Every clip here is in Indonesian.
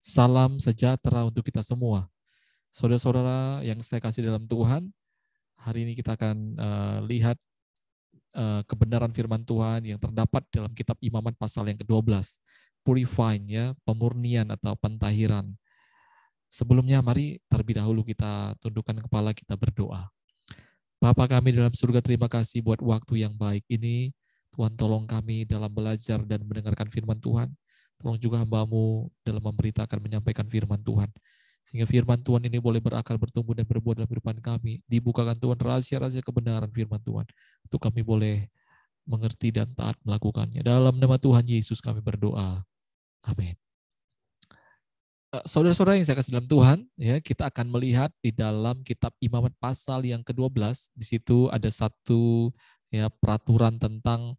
Salam sejahtera untuk kita semua. Saudara-saudara yang saya kasih dalam Tuhan, hari ini kita akan lihat kebenaran firman Tuhan yang terdapat dalam kitab Imamat pasal yang ke-12. Purifying, ya, pemurnian atau pentahiran. Sebelumnya mari terlebih dahulu kita tundukkan kepala, kita berdoa. Bapa kami dalam surga, terima kasih buat waktu yang baik ini. Tuhan, tolong kami dalam belajar dan mendengarkan firman Tuhan. Tolong juga hamba-Mu dalam memberitakan, menyampaikan firman Tuhan. Sehingga firman Tuhan ini boleh berakal, bertumbuh, dan berbuah dalam kehidupan kami. Dibukakan Tuhan rahasia-rahasia kebenaran firman Tuhan. Untuk kami boleh mengerti dan taat melakukannya. Dalam nama Tuhan Yesus kami berdoa. Amin. Saudara-saudara yang saya kasih dalam Tuhan, ya, kita akan melihat di dalam kitab Imamat pasal yang ke-12, di situ ada satu, ya, peraturan tentang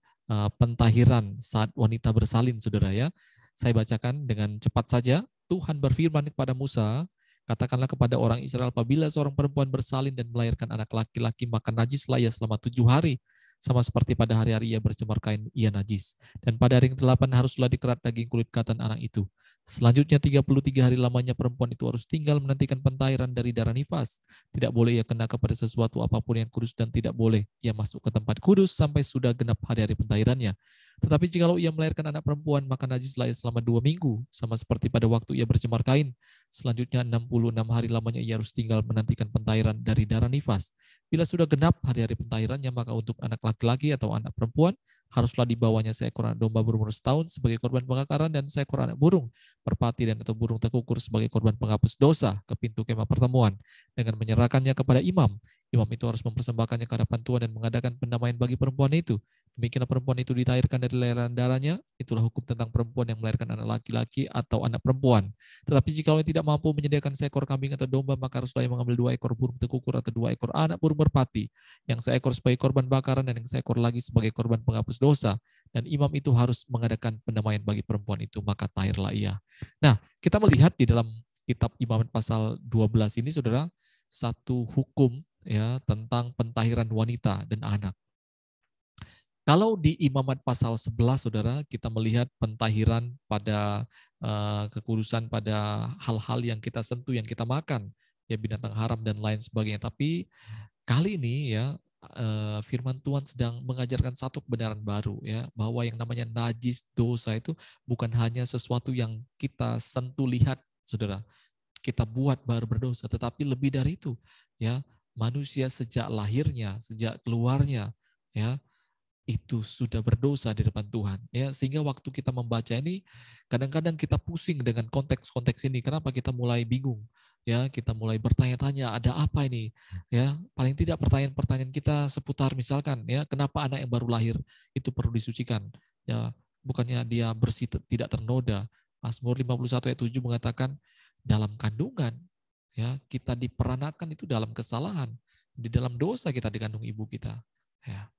pentahiran saat wanita bersalin, saudara, ya. Saya bacakan dengan cepat saja. Tuhan berfirman kepada Musa, katakanlah kepada orang Israel, apabila seorang perempuan bersalin dan melahirkan anak laki-laki, maka najislah ia selama 7 hari. Sama seperti pada hari-hari ia bercemar kain, ia najis. Dan pada hari ke-8 haruslah dikerat daging kulit katan anak itu. Selanjutnya 33 hari lamanya perempuan itu harus tinggal menantikan pentahiran dari darah nifas. Tidak boleh ia kena kepada sesuatu apapun yang kudus dan tidak boleh ia masuk ke tempat kudus sampai sudah genap hari-hari pentahirannya. Tetapi jikalau ia melahirkan anak perempuan, maka najislah ia selama 2 minggu, sama seperti pada waktu ia bercemar kain. Selanjutnya 66 hari lamanya ia harus tinggal menantikan pentahiran dari darah nifas. Bila sudah genap hari-hari pentahirannya, maka untuk anak laki-laki atau anak perempuan, haruslah dibawanya seekor anak domba berumur setahun sebagai korban pembakaran dan seekor anak burung merpati dan atau burung tekukur sebagai korban penghapus dosa ke pintu kemah pertemuan dengan menyerahkannya kepada imam. Imam itu harus mempersembahkannya ke hadapan Tuhan dan mengadakan pendamaian bagi perempuan itu. Demikianlah perempuan itu ditahirkan dari layanan darahnya. Itulah hukum tentang perempuan yang melahirkan anak laki-laki atau anak perempuan. Tetapi jika ia tidak mampu menyediakan seekor kambing atau domba, maka haruslah ia mengambil 2 ekor burung tekukur atau 2 ekor anak burung merpati, yang seekor sebagai korban bakaran dan yang seekor lagi sebagai korban penghapus dosa. Dan imam itu harus mengadakan pendamaian bagi perempuan itu, maka tahirlah ia. Nah, kita melihat di dalam kitab Imamat pasal 12 ini, saudara, satu hukum, ya, tentang pentahiran wanita dan anak. Kalau di Imamat pasal 11, saudara, kita melihat pentahiran pada kekudusan pada hal-hal yang kita sentuh, yang kita makan, ya, binatang haram dan lain sebagainya. Tapi kali ini, ya, firman Tuhan sedang mengajarkan satu kebenaran baru, ya, bahwa yang namanya najis, dosa itu bukan hanya sesuatu yang kita sentuh, lihat, saudara, kita buat baru berdosa, tetapi lebih dari itu, ya, manusia sejak lahirnya, sejak keluarnya, ya, itu sudah berdosa di depan Tuhan, ya. Sehingga waktu kita membaca ini, kadang-kadang kita pusing dengan konteks-konteks ini. Kenapa kita mulai bingung, ya? Kita mulai bertanya-tanya, ada apa ini, ya? Paling tidak pertanyaan-pertanyaan kita seputar, misalkan, ya, kenapa anak yang baru lahir itu perlu disucikan, ya? Bukannya dia bersih, tidak ternoda. Mazmur 51 ayat 7 mengatakan, dalam kandungan, ya, kita diperanakan itu dalam kesalahan, di dalam dosa kita dikandung ibu kita, ya.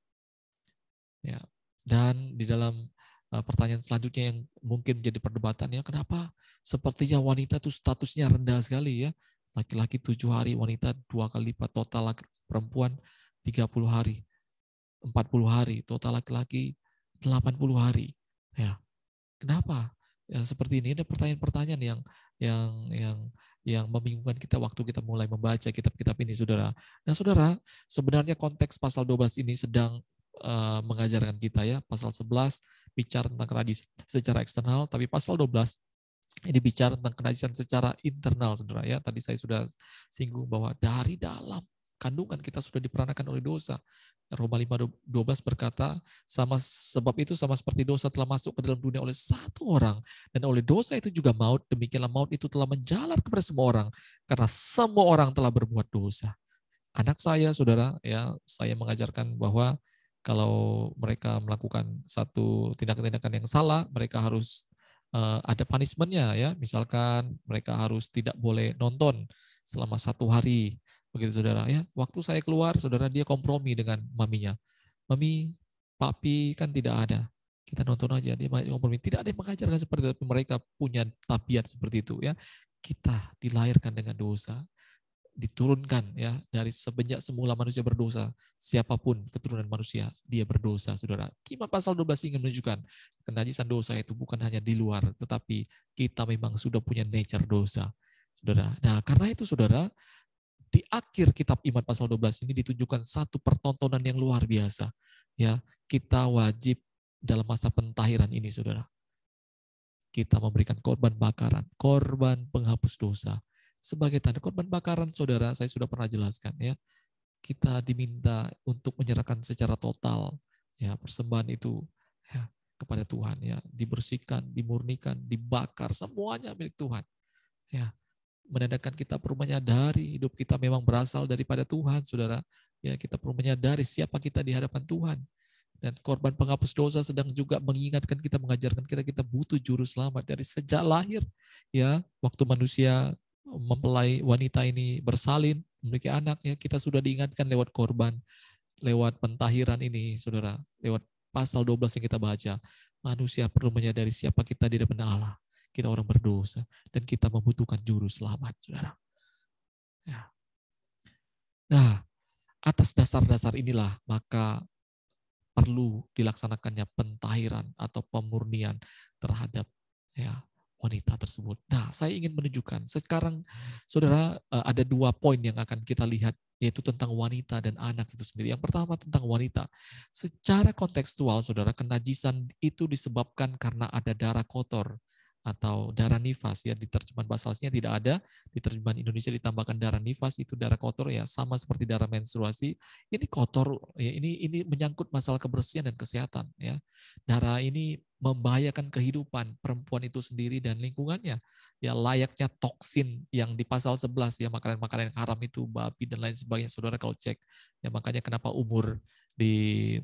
Ya. Dan di dalam pertanyaan selanjutnya yang mungkin menjadi perdebatan, ya, kenapa sepertinya wanita itu statusnya rendah sekali, ya. Laki-laki 7 hari, wanita 2 kali lipat, total perempuan 30 hari, 40 hari, total laki-laki 80 hari. Ya. Kenapa? Ya, seperti ini ada pertanyaan-pertanyaan yang yang yang membingungkan kita waktu kita mulai membaca kitab-kitab ini, saudara. Nah, saudara, sebenarnya konteks pasal 12 ini sedang mengajarkan kita, ya. Pasal 11 bicara tentang kenajisan secara eksternal, tapi pasal 12 ini bicara tentang kenajisan secara internal, saudara, ya. Tadi saya sudah singgung bahwa dari dalam kandungan kita sudah diperanakan oleh dosa. Roma 5:12 berkata, sebab itu sama seperti dosa telah masuk ke dalam dunia oleh satu orang, dan oleh dosa itu juga maut, demikianlah maut itu telah menjalar kepada semua orang, karena semua orang telah berbuat dosa. Anak saya, saudara, ya, saya mengajarkan bahwa kalau mereka melakukan satu tindakan-tindakan yang salah, mereka harus ada punishment-nya, ya. Misalkan mereka harus tidak boleh nonton selama 1 hari, begitu, saudara, ya. Waktu saya keluar, saudara, dia kompromi dengan maminya. Mami, papi kan tidak ada, kita nonton aja. Dia kompromi. Tidak ada yang mengajarkan seperti itu, mereka punya tabiat seperti itu, ya. Kita dilahirkan dengan dosa. diturunkan ya dari semenjak semula manusia berdosa, siapapun keturunan manusia dia berdosa, saudara. Iman pasal 12 ingin menunjukkan kenajisan dosa itu bukan hanya di luar, tetapi kita memang sudah punya nature dosa, saudara. Nah, karena itu saudara, di akhir kitab Iman pasal 12 ini ditunjukkan satu pertontonan yang luar biasa. Ya, kita wajib dalam masa pentahiran ini, saudara. Kita memberikan korban bakaran, korban penghapus dosa. Sebagai tanda korban bakaran, saudara, saya sudah pernah jelaskan ya. Kita diminta untuk menyerahkan secara total ya persembahan itu ya kepada Tuhan ya, dibersihkan, dimurnikan, dibakar, semuanya milik Tuhan. Ya, menandakan kita perlu menyadari hidup kita memang berasal daripada Tuhan, saudara. Ya, kita perlu menyadari siapa kita di hadapan Tuhan. Dan korban penghapus dosa sedang juga mengingatkan kita, mengajarkan kita butuh juru selamat dari sejak lahir. Ya, waktu manusia mempelai wanita ini bersalin, memiliki anak, ya kita sudah diingatkan lewat korban, lewat pentahiran ini, saudara. Lewat pasal 12 yang kita baca, manusia perlu menyadari siapa kita di depan Allah. Kita orang berdosa, dan kita membutuhkan juru selamat, saudara. Ya. Nah, atas dasar-dasar inilah, maka perlu dilaksanakannya pentahiran atau pemurnian terhadap ya wanita tersebut. Nah, saya ingin menunjukkan sekarang, saudara, ada 2 poin yang akan kita lihat, yaitu tentang wanita dan anak itu sendiri. Yang pertama tentang wanita. Secara kontekstual, saudara, kenajisan itu disebabkan karena ada darah kotor atau darah nifas ya, di terjemahan bahasa aslinya tidak ada, di terjemahan Indonesia ditambahkan darah nifas, itu darah kotor ya, sama seperti darah menstruasi. Ini kotor ya, ini menyangkut masalah kebersihan dan kesehatan ya. Darah ini membahayakan kehidupan perempuan itu sendiri dan lingkungannya. Ya, layaknya toksin yang di pasal 11 ya, makanan-makanan yang haram itu, babi dan lain sebagainya, saudara kalau cek. Ya, makanya kenapa umur di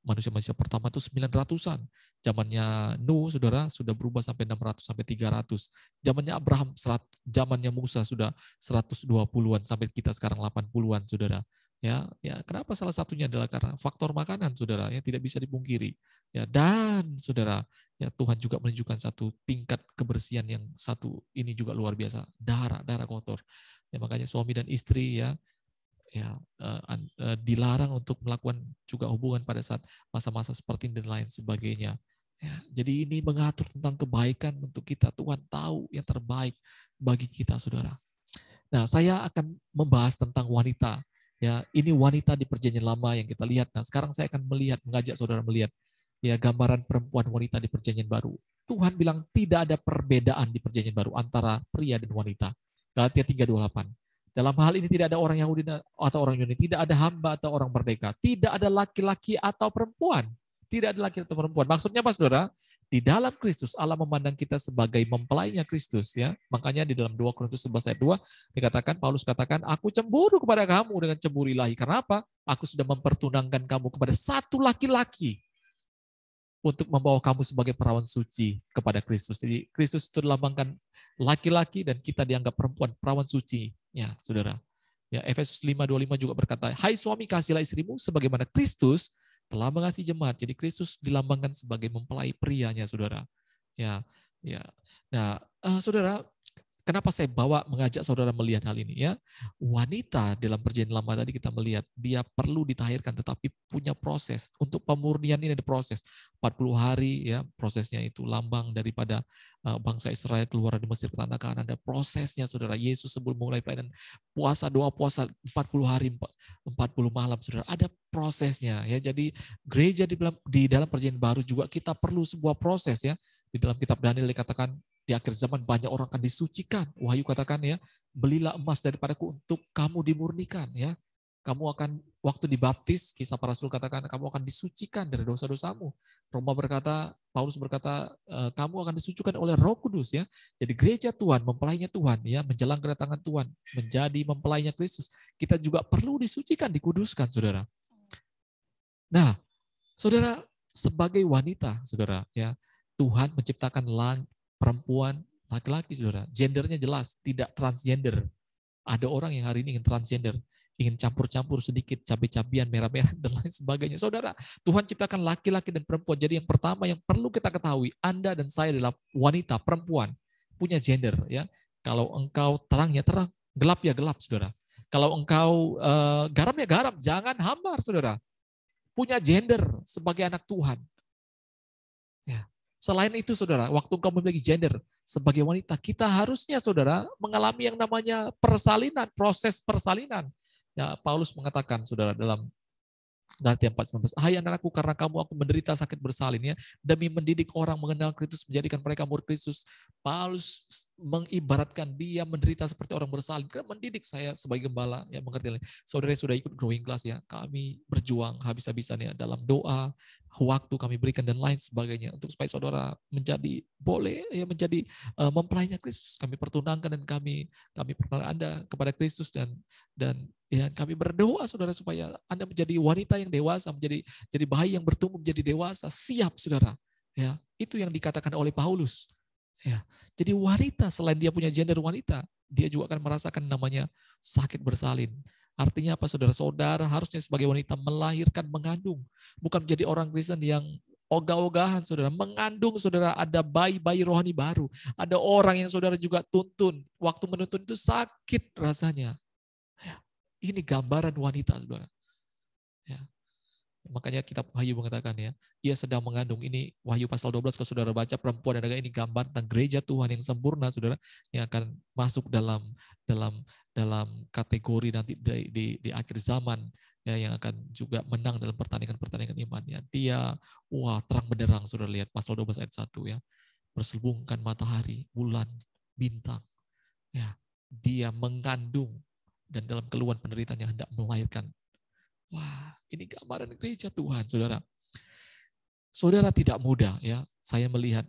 manusia-manusia pertama itu 900-an. Zamannya Nuh, saudara, sudah berubah sampai 600 sampai 300. Zamannya Abraham, zamannya Musa sudah 120-an sampai kita sekarang 80-an, saudara. Ya, kenapa? Salah satunya adalah karena faktor makanan, saudara, ya tidak bisa dipungkiri. Ya, dan saudara, ya Tuhan juga menunjukkan satu tingkat kebersihan yang satu ini juga luar biasa, darah kotor. Ya, makanya suami dan istri ya dilarang untuk melakukan juga hubungan pada saat masa-masa seperti ini dan lain sebagainya. Ya, jadi ini mengatur tentang kebaikan untuk kita. Tuhan tahu yang terbaik bagi kita, saudara. Nah, saya akan membahas tentang wanita. Ya, ini wanita di Perjanjian Lama yang kita lihat. Nah, sekarang saya akan mengajak saudara melihat ya gambaran perempuan wanita di Perjanjian Baru. Tuhan bilang tidak ada perbedaan di Perjanjian Baru antara pria dan wanita. Galatia 3:28. Dalam hal ini tidak ada orang Yahudi atau orang Yunani, tidak ada hamba atau orang merdeka, tidak ada laki-laki atau perempuan. Tidak ada laki-laki atau perempuan. Maksudnya apa, saudara? Di dalam Kristus, Allah memandang kita sebagai mempelainya Kristus. Ya, makanya di dalam 2 Korintus 11 ayat 2, dikatakan, Paulus katakan, aku cemburu kepada kamu dengan cemburu ilahi. Karena apa? Aku sudah mempertunangkan kamu kepada satu laki-laki untuk membawa kamu sebagai perawan suci kepada Kristus. Jadi Kristus itu dilambangkan laki-laki dan kita dianggap perempuan, perawan suci. Ya, saudara. Ya, Efesus 5:25 juga berkata, hai suami, kasihilah istrimu sebagaimana Kristus telah mengasihi jemaat. Jadi Kristus dilambangkan sebagai mempelai prianya, saudara. Ya. Nah, saudara, kenapa saya mengajak saudara melihat hal ini ya? Wanita dalam Perjanjian Lama tadi kita melihat dia perlu ditahirkan, tetapi punya proses. Untuk pemurnian ini ada proses 40 hari ya, prosesnya itu lambang daripada bangsa Israel keluar dari Mesir ke tanah Kanaan. Ada prosesnya, saudara. Yesus sebelum mulai pelayanan doa puasa 40 hari 40 malam, saudara. Ada prosesnya ya. Jadi gereja di dalam Perjanjian Baru juga kita perlu sebuah proses ya. Di dalam kitab Daniel dikatakan di akhir zaman banyak orang akan disucikan. Wahyu katakan ya, belilah emas daripadaku untuk kamu dimurnikan ya. Kamu akan waktu dibaptis, kisah para rasul katakan kamu akan disucikan dari dosa-dosamu. Paulus berkata kamu akan disucikan oleh Roh Kudus ya. Jadi gereja Tuhan, mempelainya Tuhan ya, menjelang kedatangan Tuhan, menjadi mempelainya Kristus. Kita juga perlu disucikan, dikuduskan, saudara. Nah, saudara, sebagai wanita, saudara ya, Tuhan menciptakan perempuan, laki-laki, saudara. Gendernya jelas, tidak transgender. Ada orang yang hari ini ingin transgender, ingin campur-campur sedikit, cabai-cabian, merah-merah, dan lain sebagainya. Saudara, Tuhan ciptakan laki-laki dan perempuan. Jadi yang pertama yang perlu kita ketahui, Anda dan saya adalah wanita, perempuan, punya gender. Ya. Kalau engkau terang, ya terang. Gelap ya gelap, saudara. Kalau engkau garam ya garam, jangan hambar, saudara. Punya gender sebagai anak Tuhan. Ya. Selain itu, saudara, waktu engkau memiliki gender sebagai wanita, kita harusnya, saudara, mengalami yang namanya persalinan, proses persalinan. Ya, Paulus mengatakan, saudara, dalam Galatia 4:19, hai anak-anakku, karena kamu aku menderita sakit bersalin ya, demi mendidik orang mengenal Kristus, menjadikan mereka murid Kristus. Paulus mengibaratkan dia menderita seperti orang bersalin, karena mendidik saya sebagai gembala, ya mengerti. Saudara sudah ikut growing class ya, kami berjuang habis-habisan ya dalam doa, waktu kami berikan dan lain sebagainya untuk supaya saudara menjadi boleh ya menjadi mempelainya Kristus. Kami pertunangkan dan kami perkenalkan Anda kepada Kristus dan ya, kami berdoa saudara supaya Anda menjadi wanita yang dewasa, jadi bayi yang bertumbuh menjadi dewasa, siap saudara. Ya, itu yang dikatakan oleh Paulus. Ya, jadi wanita selain dia punya gender wanita, dia juga akan merasakan namanya sakit bersalin. Artinya apa saudara? Saudara harusnya sebagai wanita melahirkan, mengandung, bukan menjadi orang Kristen yang ogah-ogahan saudara, mengandung saudara, ada bayi-bayi rohani baru. Ada orang yang saudara juga tuntun, waktu menuntun itu sakit rasanya. Ini gambaran wanita, saudara. Ya. Makanya kitab Wahyu mengatakan ya, ia sedang mengandung. Ini Wahyu pasal 12, kalau saudara baca, perempuan dan ini gambar tentang gereja Tuhan yang sempurna, saudara, yang akan masuk dalam kategori nanti di akhir zaman, ya, yang akan juga menang dalam pertandingan iman. Ya. Dia, terang benderang, saudara lihat pasal 12 ayat 1 ya, berselubungkan matahari, bulan, bintang. Ya, dia mengandung dan dalam keluhan penderitaannya hendak melahirkan. Wah, ini gambaran gereja Tuhan, saudara. Saudara tidak mudah ya. Saya melihat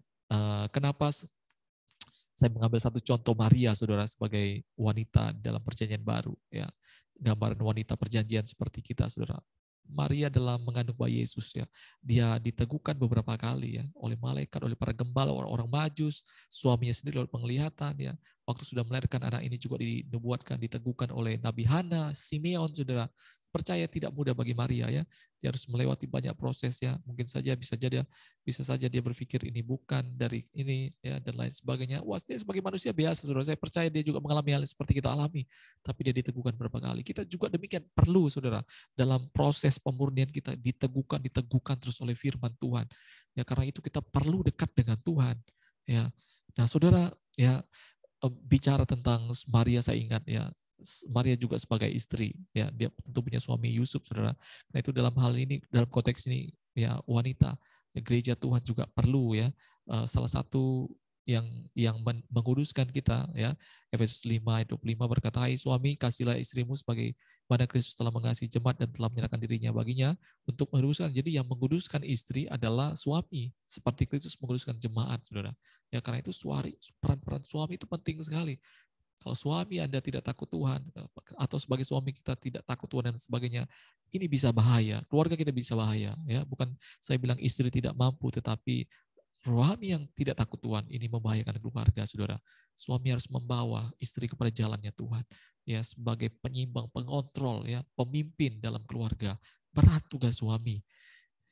kenapa saya mengambil satu contoh Maria, saudara, sebagai wanita dalam perjanjian baru. Ya, gambaran wanita perjanjian seperti kita, saudara. Maria dalam mengandung bayi Yesus ya, dia diteguhkan beberapa kali ya oleh malaikat, oleh para gembala, orang-orang Majus, suaminya sendiri oleh penglihatan ya. Waktu sudah melahirkan anak ini juga dinubuatkan, diteguhkan oleh Nabi Hana, Simeon, saudara. Percaya tidak mudah bagi Maria ya. Dia harus melewati banyak proses ya. Mungkin saja bisa saja dia berpikir ini bukan dari ini ya dan lain sebagainya. Wah, dia sebagai manusia biasa, saudara. Saya percaya dia juga mengalami hal seperti kita alami, tapi dia diteguhkan berapa kali. Kita juga demikian perlu, saudara, dalam proses pemurnian kita diteguhkan terus oleh firman Tuhan. Ya, karena itu kita perlu dekat dengan Tuhan. Ya. Nah, saudara, ya bicara tentang Maria, saya ingat ya, Maria juga sebagai istri, ya dia tentu punya suami Yusuf, saudara. Nah itu dalam hal ini, dalam konteks ini, ya wanita, ya, gereja Tuhan juga perlu ya salah satu yang menguduskan kita ya. Efesus 5 ayat 25 berkata, hai suami, kasihlah istrimu sebagai mana Kristus telah mengasihi jemaat dan telah menyerahkan dirinya baginya untuk menguduskan. Jadi yang menguduskan istri adalah suami, seperti Kristus menguduskan jemaat, saudara. Ya karena itu peran suami itu penting sekali. Kalau suami Anda tidak takut Tuhan, atau sebagai suami kita tidak takut Tuhan dan sebagainya, ini bisa bahaya. Keluarga kita bisa bahaya. Ya, bukan saya bilang istri tidak mampu, tetapi suami yang tidak takut Tuhan ini membahayakan keluarga, saudara. Suami harus membawa istri kepada jalannya Tuhan. Ya, sebagai penyimbang, pengontrol, ya, pemimpin dalam keluarga. Berat tugas suami.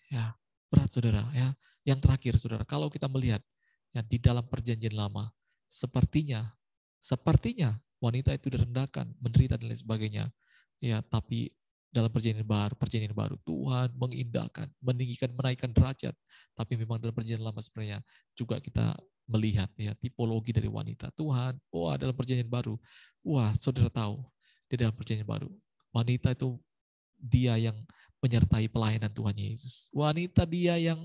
Ya, berat, saudara. Ya, yang terakhir, saudara, kalau kita melihat ya, di dalam perjanjian lama, sepertinya wanita itu direndahkan, menderita dan lain sebagainya. Ya, tapi dalam perjanjian baru Tuhan mengindahkan, meninggikan, menaikkan derajat. Tapi memang dalam perjanjian lama sebenarnya juga kita melihat ya tipologi dari wanita. Tuhan, dalam perjanjian baru, saudara tahu di dalam perjanjian baru, wanita itu dia yang menyertai pelayanan Tuhan Yesus. Wanita dia yang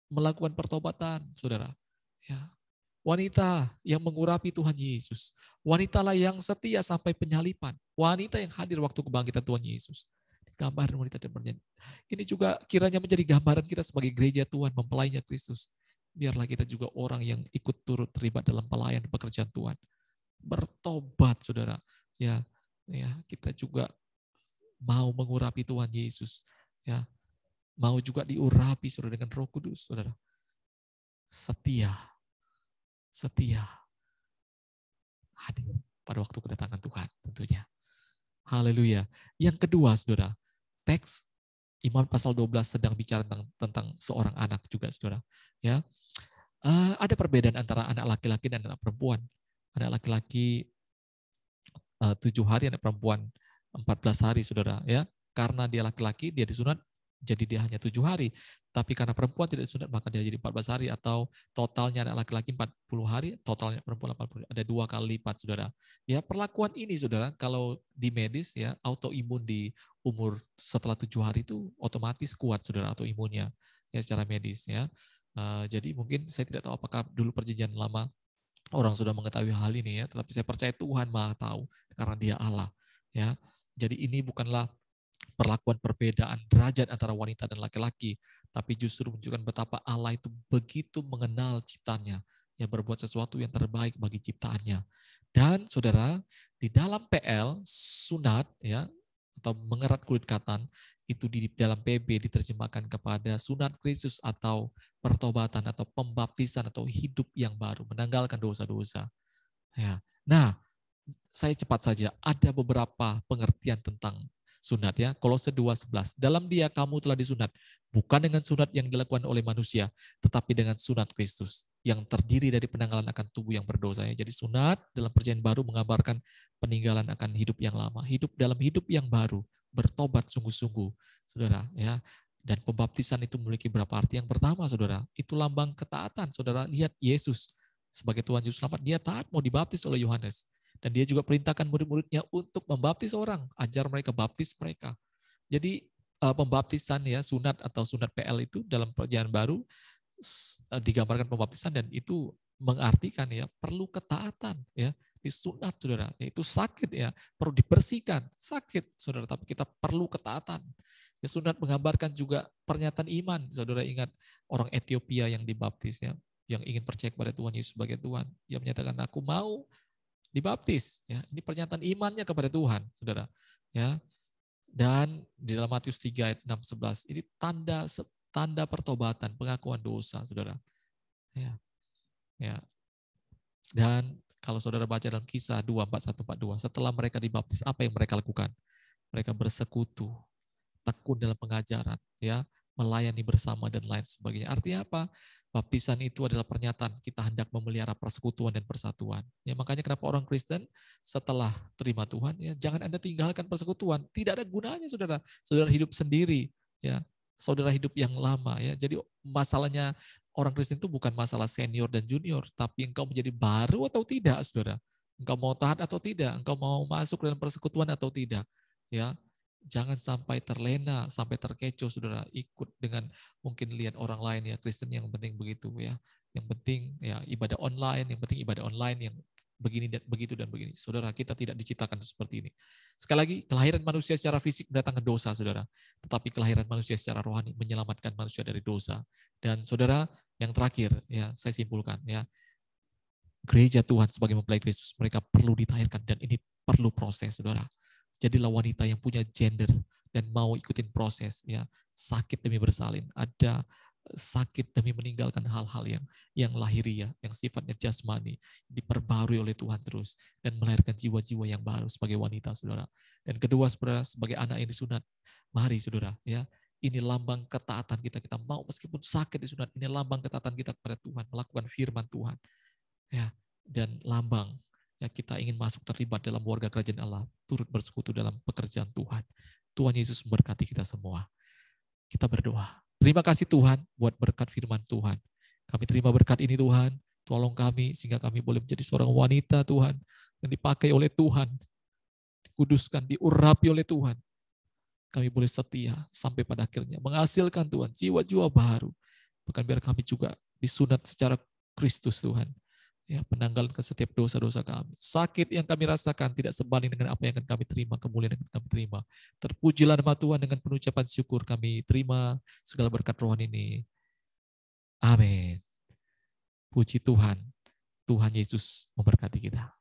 melakukan pertobatan, saudara. Ya, wanita yang mengurapi Tuhan Yesus. Wanitalah yang setia sampai penyalipan. Wanita yang hadir waktu kebangkitan Tuhan Yesus. Gambaran wanita dan perjanjian. Ini juga kiranya menjadi gambaran kita sebagai gereja Tuhan, mempelainya Kristus. Biarlah kita juga orang yang ikut turut terlibat dalam pelayanan pekerjaan Tuhan. Bertobat, saudara. Ya, kita juga mau mengurapi Tuhan Yesus. Ya, mau juga diurapi, saudara, dengan Roh Kudus, saudara. Setia hadir pada waktu kedatangan Tuhan tentunya. Haleluya. Yang kedua, saudara, teks Imamat pasal 12 sedang bicara tentang seorang anak juga, saudara. Ya, ada perbedaan antara anak laki-laki dan anak perempuan. Anak laki-laki 7 hari, anak perempuan 14 hari, saudara. Ya, karena dia laki-laki, dia disunat, jadi dia hanya 7 hari. Tapi karena perempuan tidak disunat, maka dia jadi 14 hari, atau totalnya anak laki-laki 40 hari, totalnya perempuan 80 hari. Ada 2 kali lipat, saudara. Ya, perlakuan ini, saudara, kalau di medis, ya, autoimun di umur setelah 7 hari itu otomatis kuat, saudara, autoimunnya, ya, secara medis, ya. Jadi mungkin saya tidak tahu apakah dulu perjanjian lama orang sudah mengetahui hal ini, ya, tetapi saya percaya Tuhan Maha tahu karena Dia Allah, ya. Jadi ini bukanlah perlakuan perbedaan derajat antara wanita dan laki-laki, tapi justru menunjukkan betapa Allah itu begitu mengenal ciptaannya, yang berbuat sesuatu yang terbaik bagi ciptaannya. Dan saudara, di dalam PL sunat, ya, atau mengerat kulit katan, itu di dalam PB diterjemahkan kepada sunat Kristus atau pertobatan atau pembaptisan atau hidup yang baru, menanggalkan dosa-dosa. Ya. Nah, saya cepat saja, ada beberapa pengertian tentang sunat, ya. Kolose 2:11. Dalam Dia kamu telah disunat, bukan dengan sunat yang dilakukan oleh manusia, tetapi dengan sunat Kristus yang terdiri dari penanggalan akan tubuh yang berdosa. Jadi sunat dalam perjanjian baru menggambarkan peninggalan akan hidup yang lama, hidup dalam hidup yang baru, bertobat sungguh-sungguh, saudara, ya. Dan pembaptisan itu memiliki beberapa arti. Yang pertama, saudara, itu lambang ketaatan. Saudara lihat Yesus sebagai Tuhan Juru Selamat, dia taat mau dibaptis oleh Yohanes. Dan dia juga perintahkan murid-muridnya untuk membaptis orang, ajar mereka, baptis mereka. Jadi pembaptisan, ya, sunat atau sunat PL itu dalam perjanjian baru digambarkan pembaptisan, dan itu mengartikan, ya, perlu ketaatan, ya, disunat, saudara, itu sakit, ya, perlu dibersihkan, sakit, saudara, tapi kita perlu ketaatan. Ya, sunat menggambarkan juga pernyataan iman. Saudara ingat orang Ethiopia yang dibaptis, ya, yang ingin percaya kepada Tuhan Yesus sebagai Tuhan, dia menyatakan aku mau dibaptis, ya. Ini pernyataan imannya kepada Tuhan, saudara, ya. Dan di dalam Matius 3 ayat 6-11 ini tanda pertobatan, pengakuan dosa, saudara, ya. Ya. Dan kalau saudara baca dalam Kisah 2:41-42, setelah mereka dibaptis, apa yang mereka lakukan? Mereka bersekutu, tekun dalam pengajaran, ya, melayani bersama dan lain sebagainya. Artinya apa? Baptisan itu adalah pernyataan kita hendak memelihara persekutuan dan persatuan. Ya, makanya kenapa orang Kristen setelah terima Tuhan, ya, jangan Anda tinggalkan persekutuan. Tidak ada gunanya, saudara. Saudara hidup sendiri, ya. Saudara hidup yang lama, ya. Jadi masalahnya orang Kristen itu bukan masalah senior dan junior, tapi engkau menjadi baru atau tidak, saudara. Engkau mau taat atau tidak, engkau mau masuk dalam persekutuan atau tidak, ya. Jangan sampai terlena, sampai terkecoh, saudara, ikut dengan mungkin lihat orang lain, ya, Kristen yang penting begitu, ya. Yang penting, ya, ibadah online, yang penting ibadah online yang begini dan begitu dan begini. Saudara, kita tidak diciptakan seperti ini. Sekali lagi, kelahiran manusia secara fisik mendatangkan dosa, saudara. Tetapi kelahiran manusia secara rohani menyelamatkan manusia dari dosa. Dan saudara, yang terakhir, ya, saya simpulkan, ya, gereja Tuhan sebagai mempelai Kristus, mereka perlu ditahirkan, dan ini perlu proses, saudara. Jadilah wanita yang punya gender dan mau ikutin proses, ya, sakit demi bersalin, ada sakit demi meninggalkan hal-hal yang lahiriah, yang sifatnya jasmani, diperbarui oleh Tuhan terus, dan melahirkan jiwa-jiwa yang baru sebagai wanita, saudara. Dan kedua, saudara, sebagai anak yang disunat, mari, saudara, ya, ini lambang ketaatan kita. Kita mau meskipun sakit disunat, ini lambang ketaatan kita kepada Tuhan, melakukan firman Tuhan, ya, dan lambang, ya, kita ingin masuk terlibat dalam warga kerajaan Allah, turut bersekutu dalam pekerjaan Tuhan. Tuhan Yesus memberkati kita semua. Kita berdoa. Terima kasih Tuhan buat berkat firman Tuhan. Kami terima berkat ini Tuhan. Tolong kami sehingga kami boleh menjadi seorang wanita Tuhan yang dipakai oleh Tuhan, dikuduskan, diurapi oleh Tuhan. Kami boleh setia sampai pada akhirnya menghasilkan Tuhan jiwa-jiwa baru. Bahkan biar kami juga disunat secara Kristus Tuhan. Ya, penanggalan ke setiap dosa-dosa kami. Sakit yang kami rasakan tidak sebanding dengan apa yang akan kami terima, kemuliaan yang akan kami terima. Terpujilah nama Tuhan, dengan penuh ucapan syukur kami terima segala berkat rohani ini. Amin. Puji Tuhan. Tuhan Yesus memberkati kita.